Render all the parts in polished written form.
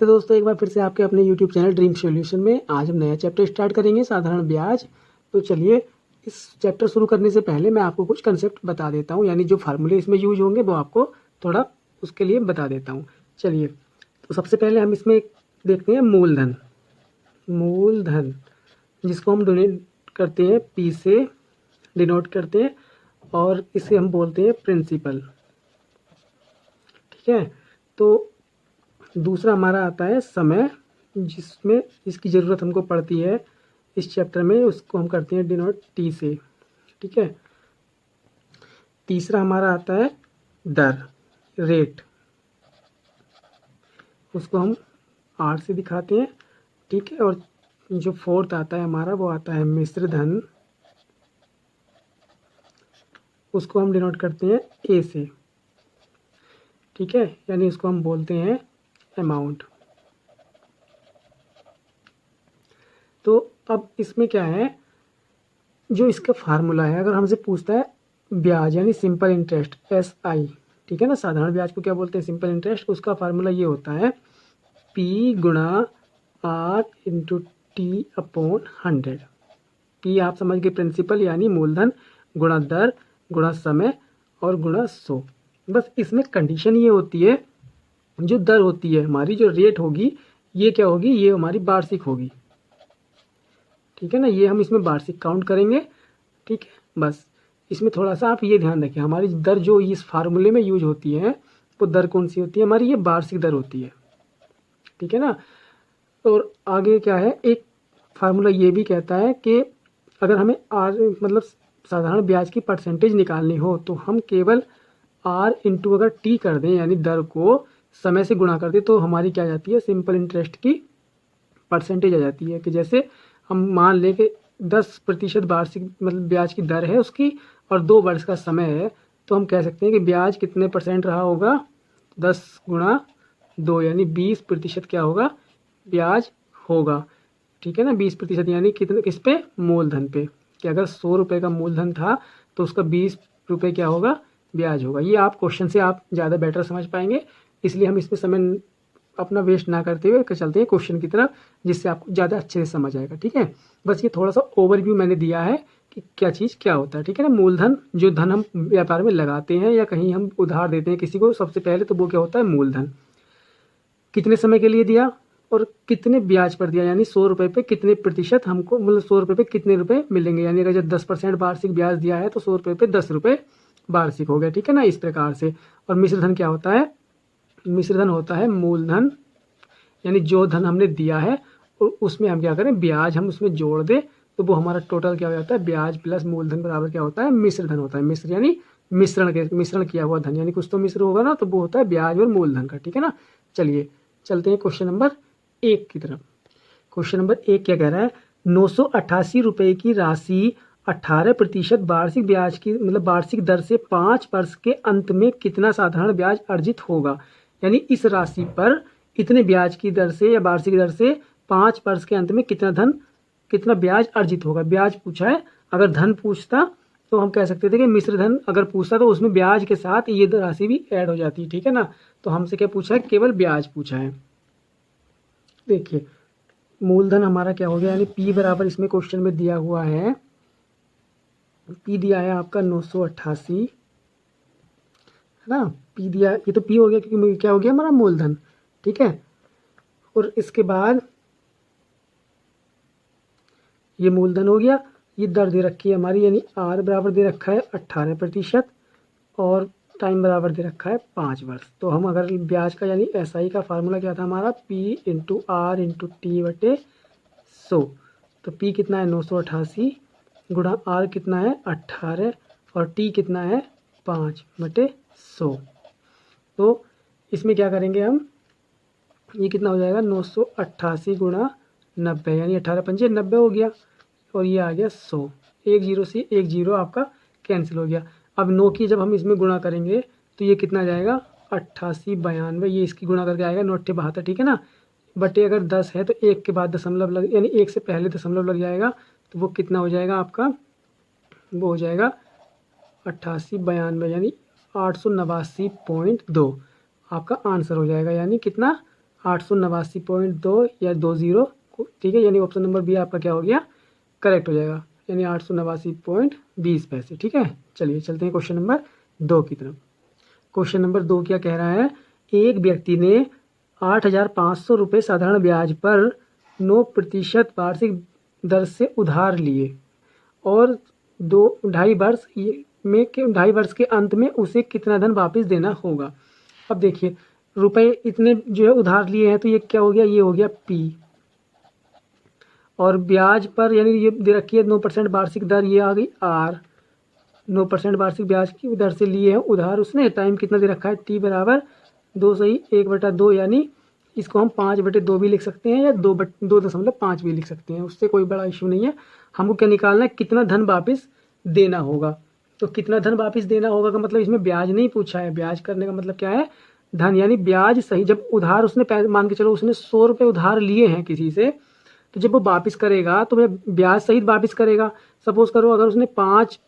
स्वागत है दोस्तों एक बार फिर से आपके अपने YouTube चैनल ड्रीम सॉल्यूशन में। आज हम नया चैप्टर स्टार्ट करेंगे, साधारण ब्याज। तो चलिए, इस चैप्टर शुरू करने से पहले मैं आपको कुछ कंसेप्ट बता देता हूँ, यानी जो फार्मूले इसमें यूज होंगे वो आपको थोड़ा उसके लिए बता देता हूँ। चलिए, तो सबसे पहले हम इसमें देखते हैं मूलधन। मूलधन जिसको हम डोनेट करते हैं, P से डिनोट करते हैं, और इसे हम बोलते हैं प्रिंसिपल। ठीक है, तो दूसरा हमारा आता है समय, जिसमें इसकी ज़रूरत हमको पड़ती है इस चैप्टर में, उसको हम करते हैं डिनोट T से। ठीक है, तीसरा हमारा आता है दर, रेट, उसको हम R से दिखाते हैं। ठीक है, और जो फोर्थ आता है हमारा वो आता है मिश्र धन, उसको हम डिनोट करते हैं A से। ठीक है, यानी इसको हम बोलते हैं अमाउंट। तो अब इसमें क्या है, जो इसका फार्मूला है, अगर हमसे पूछता है ब्याज यानी सिंपल इंटरेस्ट SI, ठीक है ना, साधारण ब्याज को क्या बोलते हैं, सिंपल इंटरेस्ट, उसका फार्मूला ये होता है P गुणा R into T upon 100। P आप समझ गए, प्रिंसिपल यानी मूलधन, गुणा दर, गुणा समय और गुणा 100। बस इसमें कंडीशन ये होती है, जो दर होती है हमारी, जो रेट होगी, ये क्या होगी, ये हमारी वार्षिक होगी। ठीक है ना, ये हम इसमें वार्षिक काउंट करेंगे। ठीक है, बस इसमें थोड़ा सा आप ये ध्यान रखें, हमारी दर जो इस फार्मूले में यूज होती है वो दर कौन सी होती है हमारी, ये वार्षिक दर होती है। ठीक है ना, और आगे क्या है, एक फार्मूला ये भी कहता है कि अगर हमें मतलब साधारण ब्याज की परसेंटेज निकालनी हो तो हम केवल R इंटू अगर T कर दें, यानी दर को समय से गुणा कर दें, तो हमारी क्या आ जाती है, सिंपल इंटरेस्ट की परसेंटेज आ जाती है। कि जैसे हम मान लें कि 10% वार्षिक मतलब ब्याज की दर है उसकी, और 2 वर्ष का समय है, तो हम कह सकते हैं कि ब्याज कितने % रहा होगा, 10 गुणा 2 यानी 20% क्या होगा, ब्याज होगा। ठीक है ना, 20% यानी कितने, किस पे, मूलधन पे। कि अगर 100 रुपये का मूलधन था तो उसका 20 रुपये क्या होगा, ब्याज होगा। ये आप क्वेश्चन से आप ज़्यादा बेटर समझ पाएंगे, इसलिए हम इसमें समय अपना वेस्ट ना करते हुए चलते हैं क्वेश्चन की तरफ, जिससे आपको ज़्यादा अच्छे से समझ आएगा। ठीक है, बस ये थोड़ा सा ओवरव्यू मैंने दिया है कि क्या चीज़ क्या होता है। ठीक है ना, मूलधन, जो धन हम व्यापार में लगाते हैं या कहीं हम उधार देते हैं किसी को, सबसे पहले तो वो क्या होता है, मूलधन। कितने समय के लिए दिया और कितने ब्याज पर दिया, यानी 100 रुपये पे कितने प्रतिशत हमको, मतलब 100 रुपये पे कितने रुपए मिलेंगे, यानी अगर जब 10% वार्षिक ब्याज दिया है तो 100 रुपये पे 10 रुपये वार्षिक हो गया। ठीक है ना, इस प्रकार से। और मिश्रधन क्या होता है, मिश्रधन होता है मूलधन, यानी जो धन हमने दिया है और उसमें हम क्या करें, ब्याज हम उसमें जोड़ दें, तो वो हमारा टोटल क्या हो जाता है, ब्याज प्लस मूलधन बराबर क्या होता है, मिश्रधन होता है। मिश्र यानी मिश्रण किया हुआ धन, यानी कुछ तो मिश्र होगा ना, तो वो होता है ब्याज और मूलधन का। ठीक है ना, चलिए चलते हैं क्वेश्चन नंबर 1 की तरफ। क्वेश्चन नंबर 1 क्या कह रहा है, 988 रुपये की राशि 18% वार्षिक ब्याज की मतलब वार्षिक दर से 5 वर्ष के अंत में कितना साधारण ब्याज अर्जित होगा। यानी इस राशि पर इतने ब्याज की दर से या वार्षिक दर से 5 वर्ष के अंत में कितना ब्याज अर्जित होगा। ब्याज पूछा है, अगर धन पूछता तो हम कह सकते थे कि मिश्र धन अगर पूछता तो उसमें ब्याज के साथ ये राशि भी ऐड हो जाती है। ठीक है ना, तो हमसे क्या पूछा है, केवल ब्याज पूछा है। देखिए, मूलधन हमारा क्या हो गया, यानी P बराबर इसमें क्वेश्चन में दिया हुआ है, P दिया है आपका 988, है ना, P दिया, ये तो P हो गया क्योंकि क्या हो गया हमारा मूलधन। ठीक है, और इसके बाद ये मूलधन हो गया, ये दर दे रखी है हमारी, यानी R बराबर दे रखा है 18% और टाइम बराबर दे रखा है 5 वर्ष। तो हम अगर ब्याज का यानी SI का फार्मूला क्या था हमारा, P into R into T बटे 100। तो P कितना है 988 गुणा R कितना है 18 और T कितना है 5 बटे 100। तो इसमें क्या करेंगे हम, ये कितना हो जाएगा 988 गुणा 90, यानी 18 पंजे 90 हो गया, और ये आ गया 100। एक जीरो से एक जीरो आपका कैंसिल हो गया। अब 9 की जब हम इसमें गुणा करेंगे तो ये कितना जाएगा 88 92, ये इसकी गुणा करके आएगा 972। ठीक है ना, बटे अगर 10 है तो 1 के बाद दशमलव लग, यानी 1 से पहले दशमलव लग जाएगा, तो वो कितना हो जाएगा आपका, वो हो जाएगा 88 92 यानी 889.2 आपका आंसर हो जाएगा। यानी कितना 889.2 या 20, ठीक है, यानी ऑप्शन नंबर बी आपका क्या हो गया, करेक्ट हो जाएगा, यानी 889.20 पैसे। ठीक है, चलिए चलते हैं क्वेश्चन नंबर 2 की तरफ। क्वेश्चन नंबर 2 क्या कह रहा है, एक व्यक्ति ने 8,500 रुपये साधारण ब्याज पर 9% वार्षिक दर से उधार लिए और 2.5 वर्ष के अंत में उसे कितना धन वापस देना होगा। अब देखिए रुपए इतने जो है उधार लिए हैं, तो ये क्या हो गया, ये हो गया पी, और ब्याज पर यानी ये दे रखी है 9% वार्षिक दर, ये आ गई आर। 9% वार्षिक ब्याज की दर से लिए हैं उधार उसने, टाइम कितना दे रखा है, टी बराबर 2 सही 1/2, यानी इसको हम 5/2 भी लिख सकते हैं या 2.5 भी लिख सकते हैं, उससे कोई बड़ा इशू नहीं है। हमको क्या निकालना है, कितना धन वापस देना होगा। तो कितना धन वापस देना होगा का मतलब इसमें ब्याज नहीं पूछा है, ब्याज करने का मतलब क्या है, धन, यानी ब्याज सही। जब उधार उसने मान के चलो उसने 100 रुपये उधार लिए हैं किसी से, तो जब वो वापस करेगा तो वह ब्याज सहित वापस करेगा। सपोज करो अगर उसने 5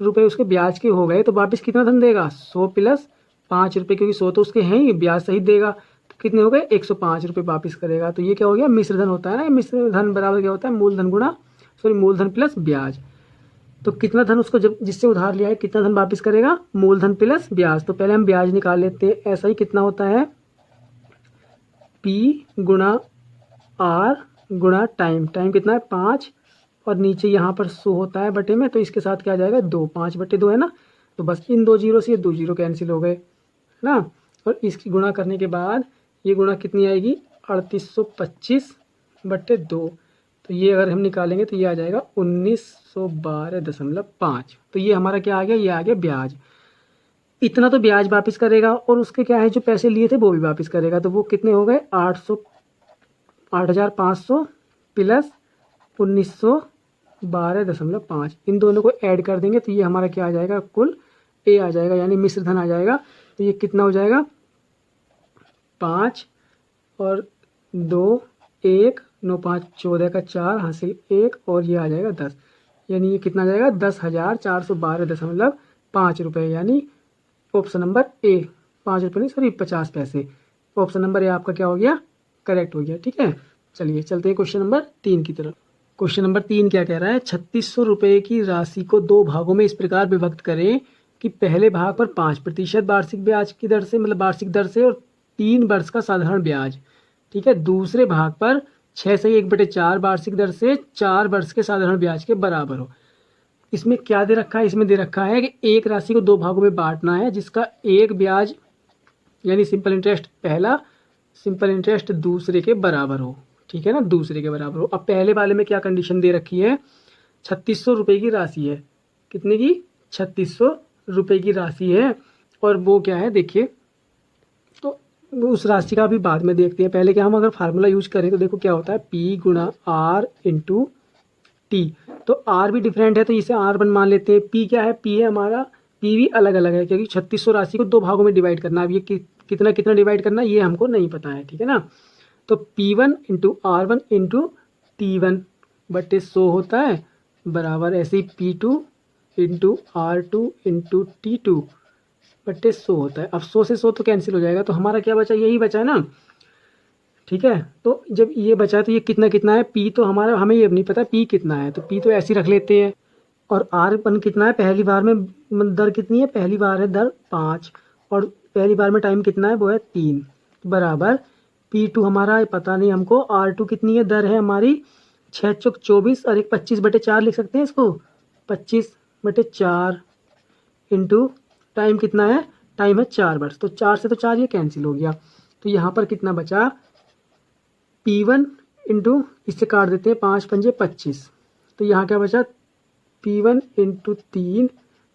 रुपये उसके ब्याज के हो गए, तो वापस कितना धन देगा, 100 + 5 रुपये, क्योंकि 100 तो उसके हैं ही, ब्याज सहित देगा, तो कितने हो गए, 105 रुपये वापस करेगा। तो ये क्या हो गया, मिश्र धन होता है ना, मिश्र धन बराबर क्या होता है, मूलधन प्लस ब्याज। तो कितना धन उसको जब जिससे उधार लिया है कितना धन वापस करेगा, मूलधन प्लस ब्याज। तो पहले हम ब्याज निकाल लेते हैं, ऐसा ही कितना होता है, P × R × टाइम कितना है 5, और नीचे यहाँ पर 100 होता है बटे में, तो इसके साथ क्या आ जाएगा 2, 5/2 है ना, तो बस इन 2 जीरो से ये 2 जीरो कैंसिल हो गए ना, और इसकी गुणा करने के बाद ये गुणा कितनी आएगी, 3825/2, तो ये अगर हम निकालेंगे तो ये आ जाएगा 1912.5। तो ये हमारा क्या आ गया, ये आ गया ब्याज। इतना तो ब्याज वापस करेगा, और उसके क्या है जो पैसे लिए थे वो भी वापस करेगा, तो वो कितने हो गए, 8,500 + 1912.5, इन दोनों को ऐड कर देंगे तो ये हमारा क्या आ जाएगा, कुल ए आ जाएगा, यानी मिश्र धन आ जाएगा। तो ये कितना हो जाएगा, 5 और 2 1, 9 5 14 का 4 हासिल 1, और ये आ जाएगा 10, यानी ये कितना आ जाएगा, 10,412.5 रुपये, यानी ऑप्शन नंबर ए, 5 रुपये नहीं सॉरी 50 पैसे, ऑप्शन नंबर ए आपका क्या हो गया, करेक्ट हो गया। ठीक है, चलिए चलते हैं क्वेश्चन नंबर 3 की तरफ। क्वेश्चन नंबर 3 क्या कह रहा है, 3600 रुपये की राशि को 2 भागों में इस प्रकार विभक्त करें कि पहले भाग पर 5% वार्षिक ब्याज की दर से, मतलब वार्षिक दर से, और 3 वर्ष का साधारण ब्याज, ठीक है, दूसरे भाग पर 6 सही 1/4 वार्षिक दर से 4 वर्ष के साधारण ब्याज के बराबर हो। इसमें क्या दे रखा है, इसमें दे रखा है कि एक राशि को 2 भागों में बांटना है, जिसका एक ब्याज यानी सिंपल इंटरेस्ट पहला, सिंपल इंटरेस्ट दूसरे के बराबर हो, ठीक है ना, दूसरे के बराबर हो। अब पहले वाले में क्या कंडीशन दे रखी है, 3600 रुपये की राशि है, कितने की, 3600 रुपये की राशि है, और वो क्या है देखिए, तो उस राशि का भी बाद में देखते हैं, पहले क्या हम अगर फार्मूला यूज करें तो देखो क्या होता है, P × R × T, तो R भी डिफरेंट है तो इसे R1 मान लेते हैं। P क्या है, P है हमारा, P भी अलग अलग है, क्योंकि 3600 राशि को 2 भागों में डिवाइड करना, अब ये कितना कितना डिवाइड करना ये हमको नहीं पता है, ठीक है ना। तो P1 × R1 × T1/100 होता है, बराबर ऐसे ही P2 × R2 × T2/100 होता है। अब 100 से 100 तो कैंसिल हो जाएगा, तो हमारा क्या बचा, यही बचा है ना, ठीक है। तो जब ये बचा तो ये कितना कितना है, P तो हमारा हमें ये नहीं पता P कितना है, तो P तो ऐसे ही रख लेते हैं, और R1 कितना है, पहली बार में दर कितनी है, पहली बार है दर 5, और पहली बार में टाइम कितना है, वो है 3, बराबर P2 हमारा पता नहीं हमको, R2 कितनी है, दर है हमारी 6 चौक 24, और एक 25/4 लिख सकते हैं इसको, 25/4 इंटू टाइम कितना है, टाइम है 4 वर्ष, तो 4 से तो 4 ये कैंसिल हो गया, तो यहाँ पर कितना बचा, P1 इंटू इससे काट देते हैं 5 पंजे 25, तो यहाँ क्या बचा, P1 × 3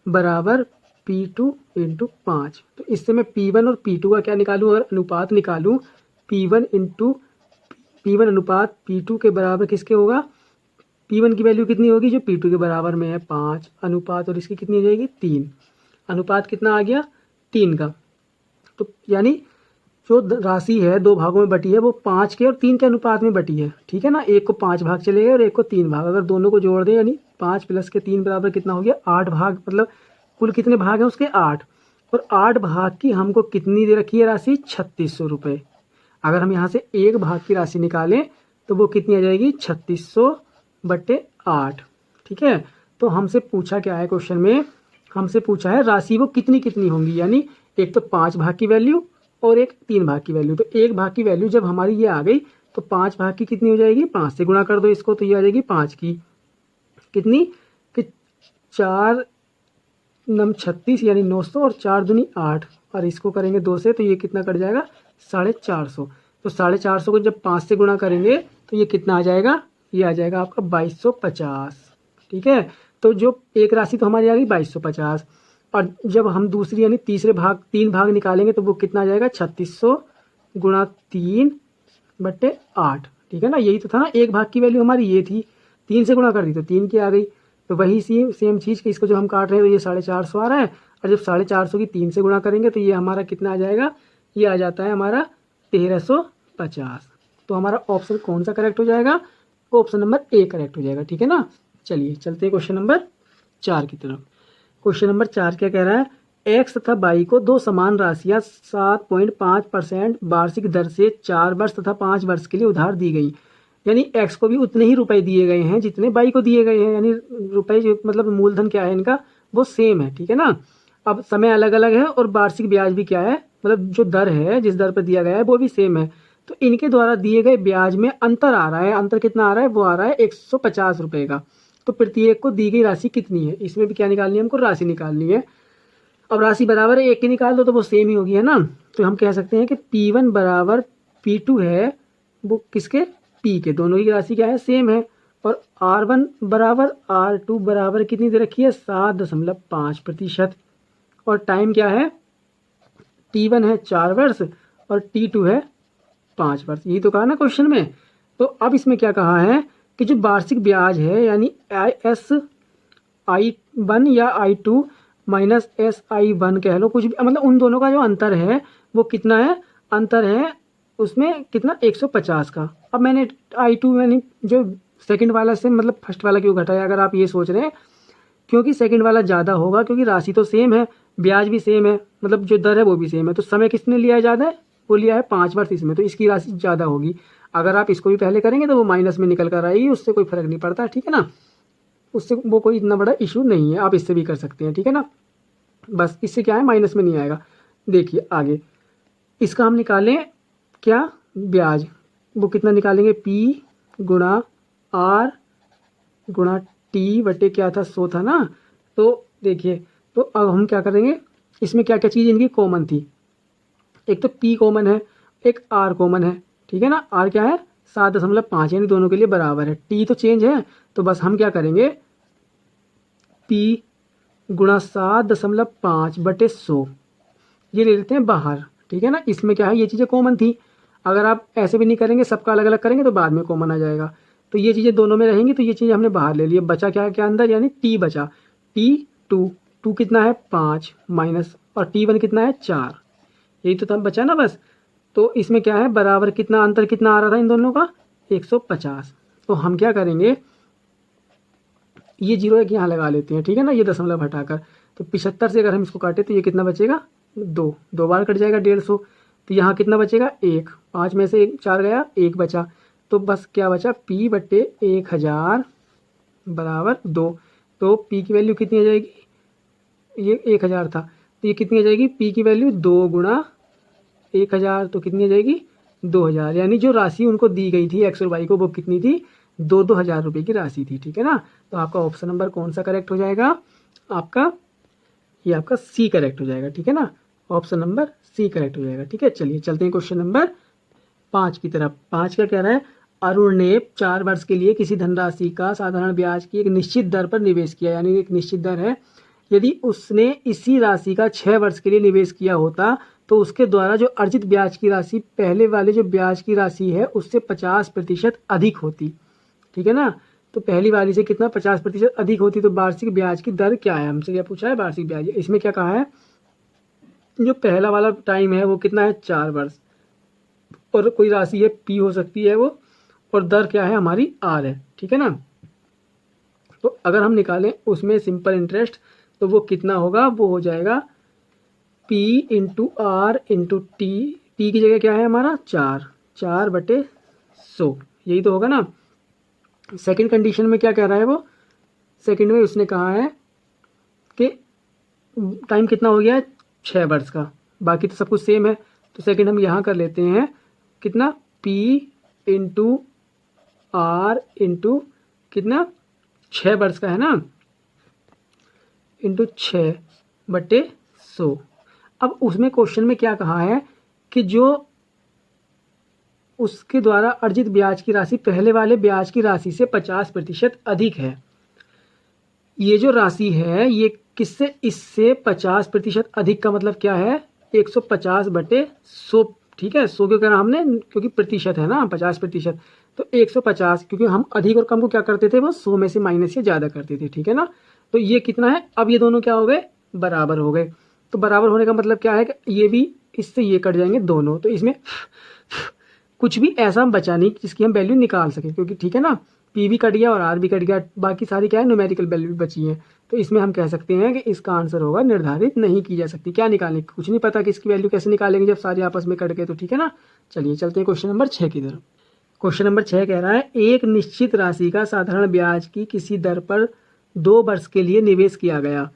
बराबर P2 × 5। तो इससे मैं P1 और P2 का क्या निकालूं, अगर अनुपात निकालूं, P1 अनुपात P2 के बराबर किसके होगा, P1 की वैल्यू कितनी होगी, जो P2 के बराबर में है 5 अनुपात, और इसकी कितनी हो जाएगी 3, अनुपात कितना आ गया 3 का। तो यानी जो राशि है 2 भागों में बटी है वो 5 के और 3 के अनुपात में बटी है, ठीक है ना, एक को 5 भाग चलेगा और एक को 3 भाग, अगर दोनों को जोड़ दें यानी 5 + के 3 बराबर कितना हो गया, 8 भाग, मतलब कुल कितने भाग हैं उसके 8, और 8 भाग की हमको कितनी दे रखी है राशि, 3600 रुपये। अगर हम यहाँ से 1 भाग की राशि निकालें तो वो कितनी आ जाएगी 3600/8। ठीक है, तो हमसे पूछा क्या है क्वेश्चन में, हमसे पूछा है राशि वो कितनी कितनी होंगी, यानी एक तो 5 भाग की वैल्यू और एक 3 भाग की वैल्यू। तो 1 भाग की वैल्यू जब हमारी ये आ गई तो 5 भाग की कितनी हो जाएगी, 5 से गुणा कर दो इसको, तो ये आ जाएगी 5 की कितनी कि 4 9 36 यानी 900 और 4 दूनी 8, और इसको करेंगे 2 से तो ये कितना कट जाएगा 450। तो 450 को जब 5 से गुणा करेंगे तो ये कितना आ जाएगा, ये आ जाएगा आपका 2250। ठीक है, तो जो एक राशि तो हमारी आ गई 2250, और जब हम दूसरी यानी तीसरे भाग 3 भाग निकालेंगे तो वो कितना आ जाएगा 3600 गुणा 3/8। ठीक है ना, यही तो था ना, 1 भाग की वैल्यू हमारी ये थी, 3 से गुणा कर दी तो 3 की आ गई। तो वही सेम चीज़ कि इसको जो हम काट रहे हैं तो ये 450 आ रहा है, और जब 450 की 3 से गुणा करेंगे तो ये हमारा कितना आ जाएगा, ये आ जाता है हमारा 1350। तो हमारा ऑप्शन कौन सा करेक्ट हो जाएगा, ऑप्शन नंबर ए करेक्ट हो जाएगा। ठीक है ना, चलिए चलते हैं क्वेश्चन नंबर 4 की तरफ। क्वेश्चन नंबर 4 क्या कह रहा है, एक्स तथा वाई को दो समान राशियां 7.5% वार्षिक दर से 4 वर्ष तथा 5 वर्ष के लिए उधार दी गई। यानी एक्स को भी उतने ही रुपए दिए गए हैं जितने वाई को दिए गए हैं, यानी रुपए जो मतलब मूलधन क्या है इनका वो सेम है। ठीक है ना, अब समय अलग अलग है और वार्षिक ब्याज भी क्या है, मतलब जो दर है जिस दर पर दिया गया है वो भी सेम है। तो इनके द्वारा दिए गए ब्याज में अंतर आ रहा है, अंतर कितना आ रहा है, वो आ रहा है 150 रुपये का। तो प्रत्येक को दी गई राशि कितनी है, इसमें भी क्या निकालनी है हमको, राशि निकालनी है। अब राशि बराबर है, एक की निकाल दो तो वो सेम ही होगी, है ना। तो हम कह सकते हैं कि P1 बराबर P2 है, वो किसके, P के, दोनों की राशि क्या है, सेम है। और R1 बराबर R2 बराबर कितनी दे रखी है, 7.5%। और टाइम क्या है, T1 है 4 वर्ष और T2 है 5 वर्ष, यही तो कहा ना क्वेश्चन में। तो अब इसमें क्या कहा है कि जो वार्षिक ब्याज है यानी SI1 या I2 माइनस SI1 कह लो, कुछ भी, मतलब उन दोनों का जो अंतर है वो कितना है, अंतर है उसमें कितना 150 का। अब मैंने I2 यानी जो सेकंड वाला से मतलब फर्स्ट वाला क्यों घटाया, अगर आप ये सोच रहे हैं, क्योंकि सेकंड वाला ज़्यादा होगा, क्योंकि राशि तो सेम है, ब्याज भी सेम है, मतलब जो दर है वो भी सेम है। तो समय किसने लिया है ज़्यादा है, वो लिया है 5 वर्ष इसमें, तो इसकी राशि ज़्यादा होगी। अगर आप इसको भी पहले करेंगे तो वो माइनस में निकल कर आएगी, उससे कोई फर्क नहीं पड़ता। ठीक है ना, उससे वो कोई इतना बड़ा इशू नहीं है, आप इससे भी कर सकते हैं। ठीक है ना, बस इससे क्या है, माइनस में नहीं आएगा। देखिए आगे इसका हम निकालें क्या, ब्याज, वो कितना निकालेंगे, P गुणा R गुणा T बटे क्या था, 100 था ना। तो देखिए, तो अब हम क्या करेंगे, इसमें क्या क्या चीज़ इनकी कॉमन थी, एक तो P कॉमन है, एक R कॉमन है। ठीक है ना, R क्या है 7.5 यानी दोनों के लिए बराबर है, T तो चेंज है, तो बस हम क्या करेंगे, P गुणा 7.5/100 ये ले लेते हैं बाहर। ठीक है ना, इसमें क्या है, ये चीज़ें कॉमन थी, अगर आप ऐसे भी नहीं करेंगे, सबका अलग अलग करेंगे तो बाद में कॉमन आ जाएगा। तो ये चीज़ें दोनों में रहेंगी, तो ये चीज़ हमने बाहर ले ली। बचा क्या है, क्या अंदर, यानी T बचा, T2 कितना है 5 माइनस, और T1 कितना है 4, यही तो तब बचा ना बस। तो इसमें क्या है, बराबर कितना अंतर कितना आ रहा था इन दोनों का, 150। तो हम क्या करेंगे, ये 0 एक यहाँ लगा लेते हैं। ठीक है ना, ये दशमलव हटाकर, तो 75 से अगर हम इसको काटे तो ये कितना बचेगा, 2 बार कट जाएगा 150। तो यहाँ कितना बचेगा, 1, 5 में से 4 गया, 1 बचा। तो बस क्या बचा, P बटे 1000 बराबर 2। तो P की वैल्यू कितनी आ जाएगी, ये 1000 था, तो ये कितनी आ जाएगी, P की वैल्यू 2 गुणा 1000, तो कितनी आ जाएगी 2000। यानी जो राशि उनको दी गई थी एक्स और वाई को, वो कितनी थी, 2,000 रुपये की राशि थी। ठीक है ना, तो आपका ऑप्शन नंबर कौन सा करेक्ट हो जाएगा, आपका ये आपका सी करेक्ट हो जाएगा। ठीक है ना, ऑप्शन नंबर सी करेक्ट हो जाएगा। ठीक है, चलिए चलते हैं क्वेश्चन नंबर 5 की तरफ। 5 का कह रहा है, अरुण ने 4 वर्ष के लिए किसी धनराशि का साधारण ब्याज की एक निश्चित दर पर निवेश किया, यानी एक निश्चित दर है। यदि उसने इसी राशि का 6 वर्ष के लिए निवेश किया होता तो उसके द्वारा जो अर्जित ब्याज की राशि पहले वाले जो ब्याज की राशि है उससे 50% अधिक होती। ठीक है ना, तो पहली वाली से कितना 50% अधिक होती। तो वार्षिक ब्याज की दर क्या है, हमसे क्या पूछा है, वार्षिक ब्याज। इसमें क्या कहा है, जो पहला वाला टाइम है वो कितना है 4 वर्ष, और कोई राशि है P हो सकती है वो, और दर क्या है हमारी R है। ठीक है ना, तो अगर हम निकालें उसमें सिंपल इंटरेस्ट तो वो कितना होगा, वो हो जाएगा P into R into T की जगह क्या है हमारा 4, 4/100, यही तो होगा ना। सेकंड कंडीशन में क्या कह रहा है वो, सेकंड में उसने कहा है कि टाइम कितना हो गया है 6 वर्ष का, बाकी तो सब कुछ सेम है। तो सेकंड हम यहाँ कर लेते हैं कितना, P इंटू R इंटू कितना 6 वर्ष का है ना, इंटू 6/100। अब उसमें क्वेश्चन में क्या कहा है कि जो उसके द्वारा अर्जित ब्याज की राशि पहले वाले ब्याज की राशि से 50% अधिक है। ये जो राशि है ये किससे, इससे 50% अधिक का मतलब क्या है, 150/100, ठीक है। 100 क्यों करा हमने, क्योंकि प्रतिशत है ना 50%, तो 150, क्योंकि हम अधिक और कम को क्या करते थे, वो 100 में से माइनस या ज़्यादा करते थे, ठीक है ना। तो ये कितना है, अब ये दोनों क्या हो गए, बराबर हो गए। तो बराबर होने का मतलब क्या है कि ये भी इससे ये कट जाएंगे दोनों, तो इसमें कुछ भी ऐसा बचा नहीं जिसकी हम वैल्यू निकाल सकें, क्योंकि ठीक है ना, P भी कट गया और R भी कट गया, बाकी सारी क्या है न्यूमेरिकल वैल्यू भी बची है। तो इसमें हम कह सकते हैं कि इसका आंसर होगा निर्धारित नहीं की जा सकती। क्या निकालें, कुछ नहीं पता कि इसकी वैल्यू कैसे निकालेंगे जब सारे आपस में कट गए, तो ठीक है ना। चलिए चलते हैं क्वेश्चन नंबर 6 की तरफ। क्वेश्चन नंबर 6 कह रहा है एक निश्चित राशि का साधारण ब्याज की किसी दर पर 2 वर्ष के लिए निवेश किया गया।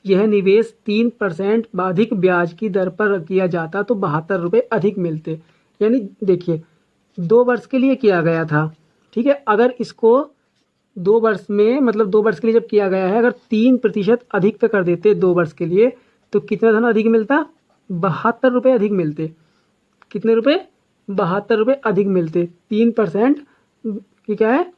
यह निवेश 3% अधिक ब्याज की दर पर किया जाता तो 72 रुपये अधिक मिलते। यानी देखिए 2 वर्ष के लिए किया गया था, ठीक है। अगर इसको 2 वर्ष में, मतलब 2 वर्ष के लिए जब किया गया है, अगर 3% अधिक पे कर देते 2 वर्ष के लिए, तो कितना धन अधिक मिलता, 72 रुपये अधिक मिलते। कितने रुपए, 72 रुपये अधिक मिलते। 3% की क्या है,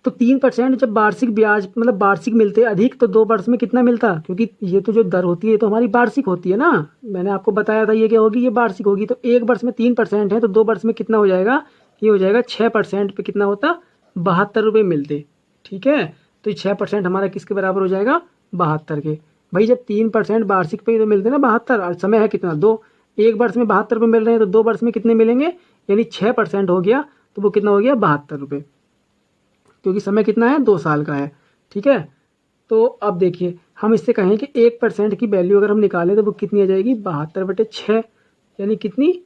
तो 3% जब वार्षिक ब्याज मतलब वार्षिक मिलते अधिक, तो 2 वर्ष में कितना मिलता, क्योंकि ये तो जो दर होती है तो हमारी वार्षिक होती है ना, मैंने आपको बताया था ये क्या होगी, ये वार्षिक होगी। तो 1 वर्ष में 3% है, तो 2 वर्ष में कितना हो जाएगा, ये हो जाएगा 6% पे कितना होता, 72 रुपये मिलते, ठीक है। तो 6% हमारा किसके बराबर हो जाएगा, 72 के। भाई जब 3% वार्षिक पे तो मिलते ना 72, और समय है कितना 2, 1 वर्ष में 72 रुपये मिल रहे हैं, तो 2 वर्ष में कितने मिलेंगे, यानी 6% हो गया, तो वो कितना हो गया 72 रुपये, क्योंकि समय कितना है 2 साल का है, ठीक है। तो अब देखिए हम इससे कहें कि 1% की वैल्यू अगर हम निकालें तो वो कितनी आ जाएगी, 72/6, यानी कितनी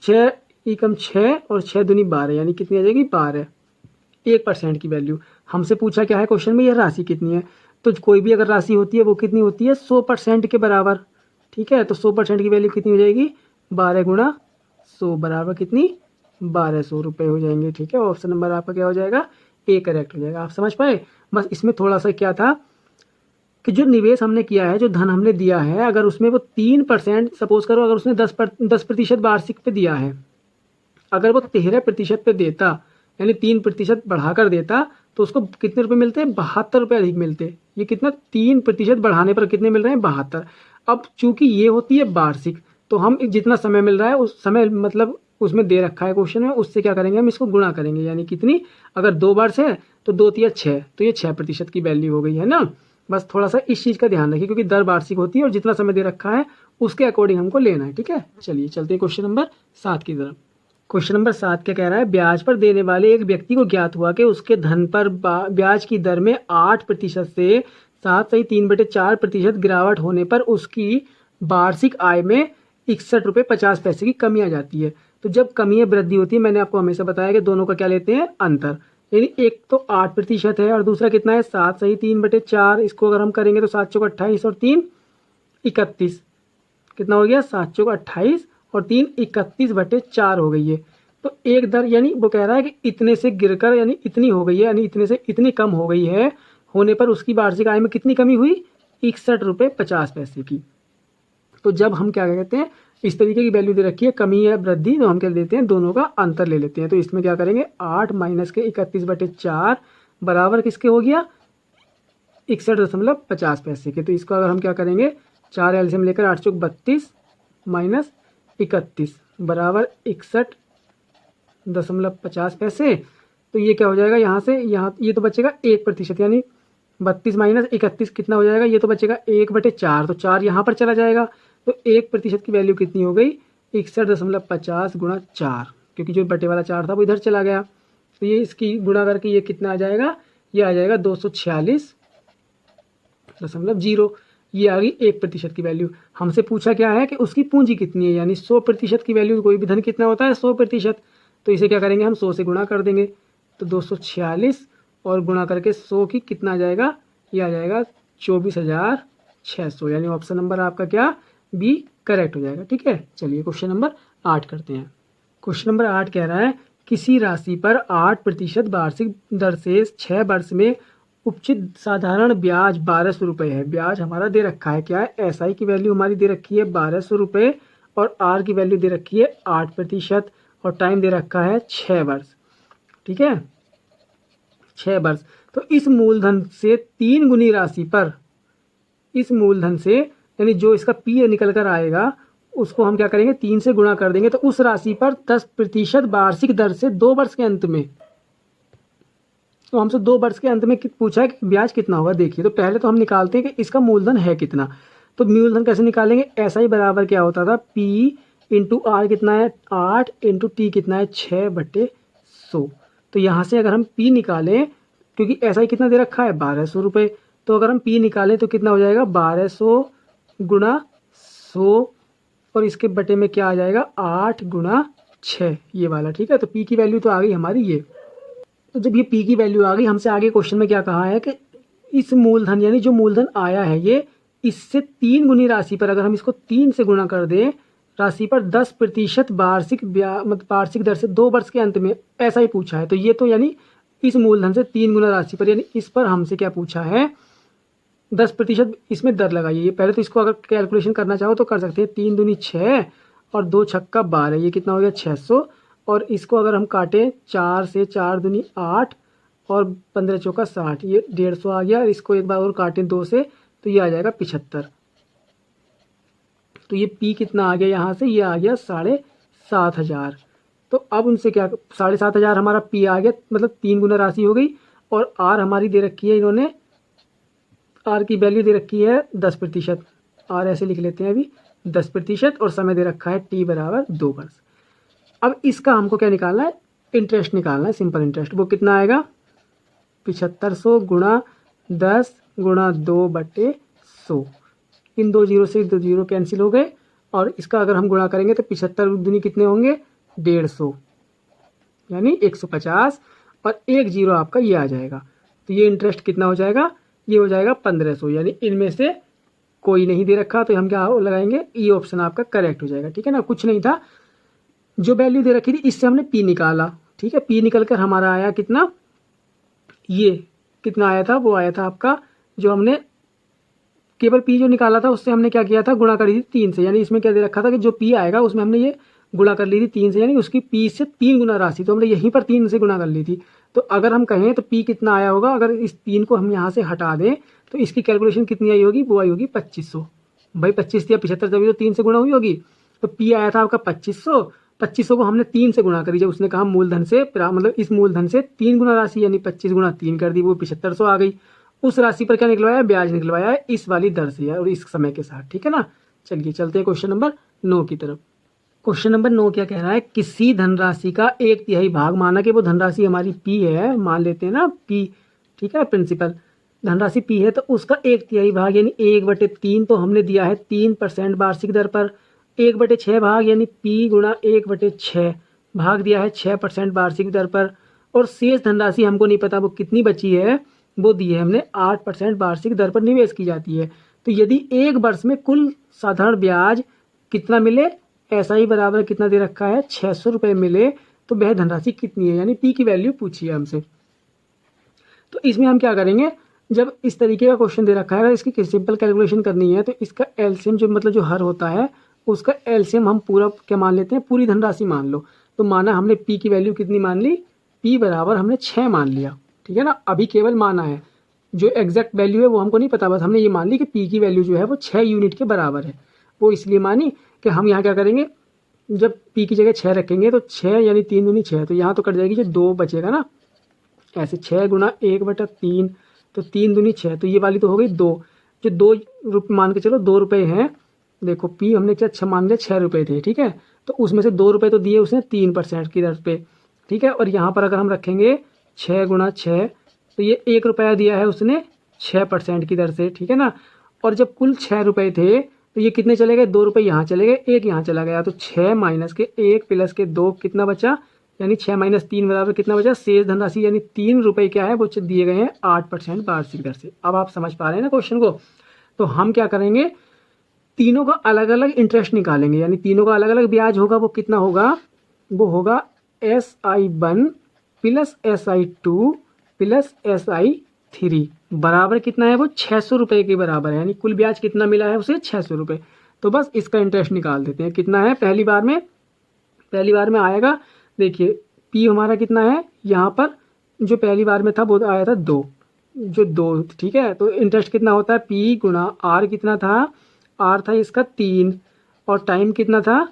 6 एकम 6 और 6 दूनी 12, यानी कितनी आ जाएगी 12। 1% की वैल्यू हमसे पूछा क्या है क्वेश्चन में, यह राशि कितनी है। तो कोई भी अगर राशि होती है वो कितनी होती है, 100% के बराबर, ठीक है। तो 100% की वैल्यू कितनी हो जाएगी, 12 गुणा 100 बराबर कितनी, 1200 रुपये हो जाएंगे, ठीक है। ऑप्शन नंबर आपका क्या हो जाएगा, ए करेक्ट हो जाएगा। आप समझ पाए। बस इसमें थोड़ा सा क्या था कि जो निवेश हमने किया है, जो धन हमने दिया है, अगर उसमें वो 3%, सपोज करो अगर उसने 10% वार्षिक पे दिया है, अगर वो 13% पे देता, यानी 3% बढ़ाकर देता, तो उसको कितने रुपए मिलते हैं, 72 रुपये अधिक मिलते। ये कितना, 3% बढ़ाने पर कितने मिल रहे हैं, 72। अब चूंकि ये होती है वार्षिक, तो हम जितना समय मिल रहा है उस समय मतलब उसमें दे रखा है क्वेश्चन में, उससे क्या करेंगे, हम इसको गुणा करेंगे, यानी कितनी, अगर 2 वर्ष है तो 2 तिया 6, तो ये 6% की वैल्यू हो गई है ना। बस थोड़ा सा इस चीज़ का ध्यान रखिए, क्योंकि दर वार्षिक होती है और जितना समय दे रखा है उसके अकॉर्डिंग हमको लेना है, ठीक है। चलिए चलते हैं क्वेश्चन नंबर 7 की तरफ। क्वेश्चन नंबर 7 क्या कह रहा है, ब्याज पर देने वाले एक व्यक्ति को ज्ञात हुआ कि उसके धन पर ब्याज की दर में 8% से 7.3/4% गिरावट होने पर उसकी वार्षिक आय में 61 रुपये 50 पैसे की कमी आ जाती है। तो जब कमी या वृद्धि होती है, मैंने आपको हमेशा बताया कि दोनों का क्या लेते हैं, अंतर। यानी एक तो 8% है और दूसरा कितना है 7.3/4। इसको अगर हम करेंगे तो 7 चौक 28 और 3 31, कितना हो गया, 7 चौक 28 और 3 31/4 हो गई है। तो एक दर, यानी वो कह रहा है कि इतने से गिरकर यानी इतनी हो गई है, यानी इतने से इतनी कम हो गई है, होने पर उसकी वार्षिक आय में कितनी कमी हुई, 61 रुपये 50 पैसे की। तो जब हम क्या कहते हैं, इस तरीके की वैल्यू दे रखी है कमी या वृद्धि, तो हम क्या देते हैं, दोनों का अंतर ले लेते हैं। तो इसमें क्या करेंगे, 8 माइनस के 31/4 बराबर किसके हो गया, 61.50 पैसे के। तो इसको अगर हम क्या करेंगे, 4 एलसीएम लेकर 8 चौक 32 माइनस 31 बराबर 61.50 पैसे। तो ये क्या हो जाएगा, यहाँ से यहाँ ये तो बचेगा 1%, यानी 32 माइनस 31 कितना हो जाएगा, ये तो बचेगा 1/4, तो 4 यहाँ पर चला जाएगा। तो 1% की वैल्यू कितनी हो गई, 61.50 गुणा 4, क्योंकि जो बटे वाला 4 था वो इधर चला गया। तो ये इसकी गुणा करके ये कितना आ जाएगा, ये आ जाएगा 246.0। ये आ गई 1% की वैल्यू। हमसे पूछा क्या है कि उसकी पूंजी कितनी है, यानी 100% की वैल्यू, कोई भी धन कितना होता है 100%। तो इसे क्या करेंगे हम 100 से गुणा कर देंगे, तो 246 और गुणा करके 100 की कितना आ जाएगा, ये आ जाएगा 24,600, यानी ऑप्शन नंबर आपका क्या, बी करेक्ट हो जाएगा। ठीक है, चलिए क्वेश्चन नंबर 8 करते हैं। क्वेश्चन नंबर 8 कह रहा है किसी राशि पर 8% वार्षिक दर से 6 वर्ष में उपचित साधारण ब्याज 1200 रुपये है। ब्याज हमारा दे रखा है, क्या है, एसआई की वैल्यू हमारी दे रखी है 1200 रुपये और आर की वैल्यू दे रखी है 8% और टाइम दे रखा है 6 वर्ष। ठीक है, 6 वर्ष। तो इस मूलधन से 3 गुनी राशि पर, इस मूलधन से यानी जो इसका पी निकल कर आएगा उसको हम क्या करेंगे 3 से गुणा कर देंगे, तो उस राशि पर 10% वार्षिक दर से 2 वर्ष के अंत में, तो हमसे 2 वर्ष के अंत में पूछा है कि ब्याज कितना होगा। देखिए, तो पहले तो हम निकालते हैं कि इसका मूलधन है कितना। तो मूलधन कैसे निकालेंगे, ऐसा ही बराबर क्या होता था, P इंटू आर कितना है 8 इंटू टी कितना है 6/100। तो यहाँ से अगर हम P निकालें, क्योंकि ऐसा ही कितना दे रखा है 1200 रुपये, तो अगर हम P निकालें तो कितना हो जाएगा 1200 गुणा 100 और इसके बटे में क्या आ जाएगा 8 गुणा 6, ये वाला। ठीक है, तो P की वैल्यू तो आ गई हमारी ये। तो जब ये P की वैल्यू आ गई, हमसे आगे क्वेश्चन में क्या कहा है कि इस मूलधन यानी जो मूलधन आया है ये, इससे 3 गुनी राशि पर अगर हम इसको 3 से गुणा कर दें, राशि पर 10% वार्षिक मतलब वार्षिक दर से 2 वर्ष के अंत में, ऐसा ही पूछा है। तो ये तो यानी इस मूलधन से 3 गुना राशि पर, यानी इस पर हमसे क्या पूछा है 10%, इसमें दर लगाइए। पहले तो इसको अगर कैलकुलेशन करना चाहो तो कर सकते हैं, 3 दूनी 6 और 2 छक्का 12, ये कितना हो गया 600। और इसको अगर हम काटें 4 से, 4 दूनी 8 और 15 चौका 60, ये 150 आ गया। और इसको एक बार और काटें 2 से, तो ये आ जाएगा 75। तो ये P कितना आ गया यहाँ से, ये आ गया 7,500। तो अब उनसे क्या, 7,500 हमारा P आ गया, मतलब 3 गुना राशि हो गई। और R हमारी दे रखी है, इन्होंने R की वैल्यू दे रखी है 10%, R ऐसे लिख लेते हैं अभी 10%, और समय दे रखा है T बराबर 2 वर्ष। अब इसका हमको क्या निकालना है, इंटरेस्ट निकालना है, सिंपल इंटरेस्ट। वो कितना आएगा 7500 गुणा 10 गुणा 2/100। इन 2 जीरो से 2 जीरो कैंसिल हो गए, और इसका अगर हम गुणा करेंगे तो 75 दूनी कितने होंगे 150, यानी 150, और 1 जीरो आपका ये आ जाएगा। तो ये इंटरेस्ट कितना हो जाएगा, ये हो जाएगा 1500, यानी इनमें से कोई नहीं दे रखा, तो हम क्या लगाएंगे, ये ऑप्शन आपका करेक्ट हो जाएगा। ठीक है ना, कुछ नहीं था, जो वैल्यू दे रखी थी इससे हमने P निकाला। ठीक है, P निकल कर हमारा आया कितना, ये कितना आया था, वो आया था आपका, जो हमने केवल P जो निकाला था उससे हमने क्या किया था, गुणा करी थी 3 से। यानी इसमें क्या दे रखा था कि जो P आएगा उसमें हमने ये गुणा कर ली थी 3 से, यानी उसकी P से 3 गुना राशि, तो हमने यहीं पर 3 से गुणा कर ली थी। तो अगर हम कहें तो P कितना आया होगा, अगर इस 3 को हम यहाँ से हटा दें तो इसकी कैलकुलेशन कितनी आई होगी, वो आई होगी 2500। भाई 25 या 75 तभी तो 3 से गुणा हुई होगी। तो P आया था आपका 2500 को हमने 3 से गुणा करी, जब उसने कहा मूलधन से, मतलब इस मूलधन से 3 गुना राशि, यानी 25 गुणा 3 कर दी, वो 7500 आ गई। उस राशि पर क्या निकलवाया, ब्याज निकलवाया है इस वाली दर से और इस समय के साथ। ठीक है ना, चलिए चलते हैं क्वेश्चन नंबर 9 की तरफ। क्वेश्चन नंबर 9 क्या कह रहा है, किसी धनराशि का 1/3 भाग, माना कि वो धनराशि हमारी P है, मान लेते हैं ना P, ठीक है, प्रिंसिपल धनराशि P है, तो उसका 1/3 भाग यानी 1/3 तो हमने दिया है 3% वार्षिक दर पर, 1/6 भाग यानी P गुणा 1/6 भाग दिया है 6% वार्षिक दर पर, और शेष धनराशि हमको नहीं पता वो कितनी बची है, वो दी है हमने 8% वार्षिक दर पर निवेश की जाती है। तो यदि 1 वर्ष में कुल साधारण ब्याज कितना मिले, ऐसा ही बराबर कितना दे रखा है 600 रुपये मिले, तो वह धनराशि कितनी है, यानी P की वैल्यू पूछी है हमसे। तो इसमें हम क्या करेंगे, जब इस तरीके का क्वेश्चन दे रखा है, इसकी सिंपल कैलकुलेशन करनी है, तो इसका एलसीएम जो मतलब जो हर होता है उसका एलसीएम हम पूरा क्या मान लेते हैं, पूरी धनराशि मान लो। तो माना हमने P की वैल्यू कितनी मान ली, P बराबर हमने 6 मान लिया। ठीक है ना, अभी केवल माना है, जो एग्जैक्ट वैल्यू है वो हमको नहीं पता, बस हमने ये मान ली कि P की वैल्यू जो है वो 6 यूनिट के बराबर है। वो इसलिए मानी कि हम यहाँ क्या करेंगे, जब P की जगह 6 रखेंगे तो 6 यानी 3 दूनी 6, तो यहाँ तो कट जाएगी, जो 2 बचेगा ना, ऐसे 6 गुणा 1/3, तो 3 दूनी 6, तो ये वाली तो हो गई 2, जो 2 रुपये मान के चलो 2 रुपये हैं। देखो P हमने क्या अच्छा मान लिया 6 रुपये थे, ठीक है, तो उसमें से 2 रुपये तो दिए उसने 3% की दर पे। ठीक है, और यहाँ पर अगर हम रखेंगे 6 गुणा 6, तो ये 1 रुपया दिया है उसने 6% की दर से। ठीक है ना, और जब कुल 6 रुपये थे तो ये कितने चले गए, 2 रुपये यहाँ चले गए, 1 यहाँ चला गया, तो 6 माइनस के 1 प्लस के 2 कितना बचा, यानी 6 माइनस 3 बराबर कितना बचा, शेष धनराशि यानी 3 रुपये क्या है वो दिए गए हैं 8% वार्षिक दर से। अब आप समझ पा रहे हैं ना क्वेश्चन को। तो हम क्या करेंगे, तीनों का अलग अलग इंटरेस्ट निकालेंगे, यानी तीनों का अलग अलग ब्याज होगा। वो कितना होगा, वो होगा SI1 plus SI2 plus SI3 बराबर कितना है, वो 600 रुपये के बराबर है, यानी कुल ब्याज कितना मिला है उसे 600 रुपये। तो बस इसका इंटरेस्ट निकाल देते हैं, कितना है पहली बार में आएगा। देखिए P हमारा कितना है, यहाँ पर जो पहली बार में था वो आया था 2, जो 2, ठीक है। तो इंटरेस्ट कितना होता है, P गुणा R कितना था, R था इसका 3, और टाइम कितना था,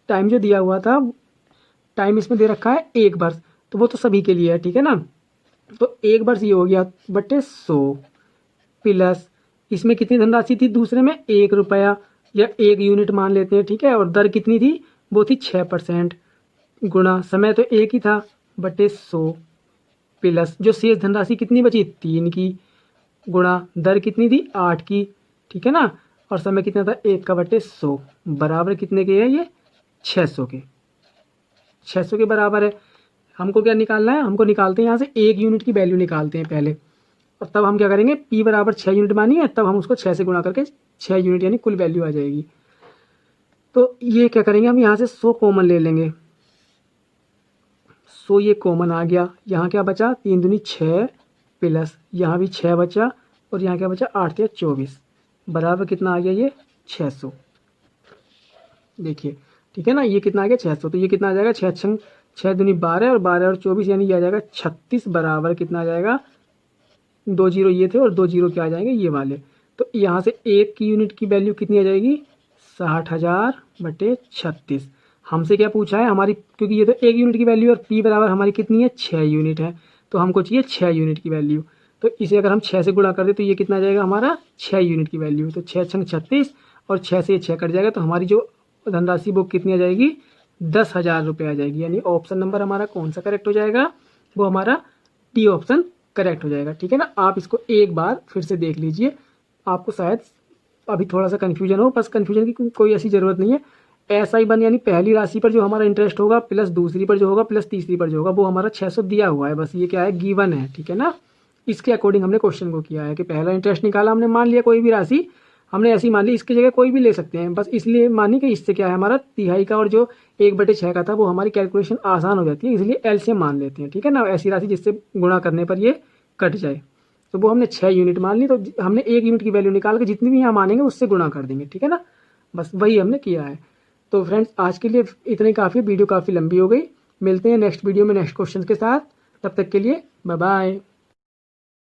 टाइम जो दिया हुआ था, टाइम इसमें दे रखा है 1 वर्ष, तो वो तो सभी के लिए है, ठीक है ना। तो 1 वर्ष ये हो गया बटे 100 प्लस इसमें कितनी धनराशि थी दूसरे में, 1 रुपया या 1 यूनिट मान लेते हैं, ठीक है। और दर कितनी थी, वो थी 6%, गुणा समय तो 1 ही था बटे 100 प्लस जो शेष धनराशि कितनी बची 3 की, गुणा दर कितनी थी 8 की, ठीक है ना। और समय कितना था 1 का बटे 100 बराबर कितने के है, ये 600 के बराबर है। हमको क्या निकालना है, हमको निकालते हैं यहाँ से 1 यूनिट की वैल्यू निकालते हैं पहले, और तब हम क्या करेंगे, P बराबर 6 यूनिट मानी है, तब हम उसको 6 से गुणा करके 6 यूनिट यानी कुल वैल्यू आ जाएगी। तो ये क्या करेंगे, हम यहाँ से 100 कॉमन ले लेंगे, 100 ये कॉमन आ गया, यहाँ क्या बचा 3 दूनी 6 प्लस यहाँ भी 6 बचा, और यहाँ क्या बचा 8 या 24 बराबर कितना आ गया, ये 600। देखिए ठीक है ना, ये कितना आ गया 600, तो ये कितना आ जाएगा 6 दूनी 12 और 12 और 24 यानी ये आ जाएगा 36 बराबर कितना आ जाएगा, 2 जीरो ये थे और 2 जीरो क्या आ जाएंगे ये वाले। तो यहाँ से 1 की यूनिट की वैल्यू कितनी आ जाएगी 60,000 बटे 36। हमसे क्या पूछा है हमारी, क्योंकि ये तो 1 यूनिट की वैल्यू और P बराबर हमारी कितनी है 6 यूनिट है, तो हमको चाहिए 6 यूनिट की वैल्यू। तो इसे अगर हम 6 से गुणा कर दे तो ये कितना आ जाएगा हमारा 6 यूनिट की वैल्यू। तो 6 छंग 36 और 6 से 6 कट जाएगा, तो हमारी जो धनराशि वो कितनी आ जाएगी 10,000 रुपये आ जाएगी। यानी ऑप्शन नंबर हमारा कौन सा करेक्ट हो जाएगा, वो हमारा डी ऑप्शन करेक्ट हो जाएगा, ठीक है ना। आप इसको एक बार फिर से देख लीजिए, आपको शायद अभी थोड़ा सा कन्फ्यूजन हो, बस कन्फ्यूजन की कोई ऐसी ज़रूरत नहीं है। SI1 यानी पहली राशि पर जो हमारा इंटरेस्ट होगा प्लस दूसरी पर जो होगा प्लस तीसरी पर जो होगा वो हमारा 600 दिया हुआ है, बस ये क्या है गिवन है, ठीक है ना। इसके अकॉर्डिंग हमने क्वेश्चन को किया है कि पहला इंटरेस्ट निकाला, हमने मान लिया कोई भी राशि, हमने ऐसी मान ली, इसकी जगह कोई भी ले सकते हैं, बस इसलिए मानी कि इससे क्या है हमारा तिहाई का और जो 1/6 का था वो हमारी कैलकुलेशन आसान हो जाती है, इसलिए LCM मान लेते हैं, ठीक है ना। ऐसी राशि जिससे गुणा करने पर ये कट जाए, तो वो हमने 6 यूनिट मान ली, तो हमने 1 यूनिट की वैल्यू निकाल के जितनी भी यहाँ मानेंगे उससे गुणा कर देंगे, ठीक है ना। बस वही हमने किया है। तो फ्रेंड्स आज के लिए इतने काफ़ी, वीडियो काफ़ी लंबी हो गई। मिलते हैं नेक्स्ट वीडियो में नेक्स्ट क्वेश्चन के साथ, तब तक के लिए बाय बाय।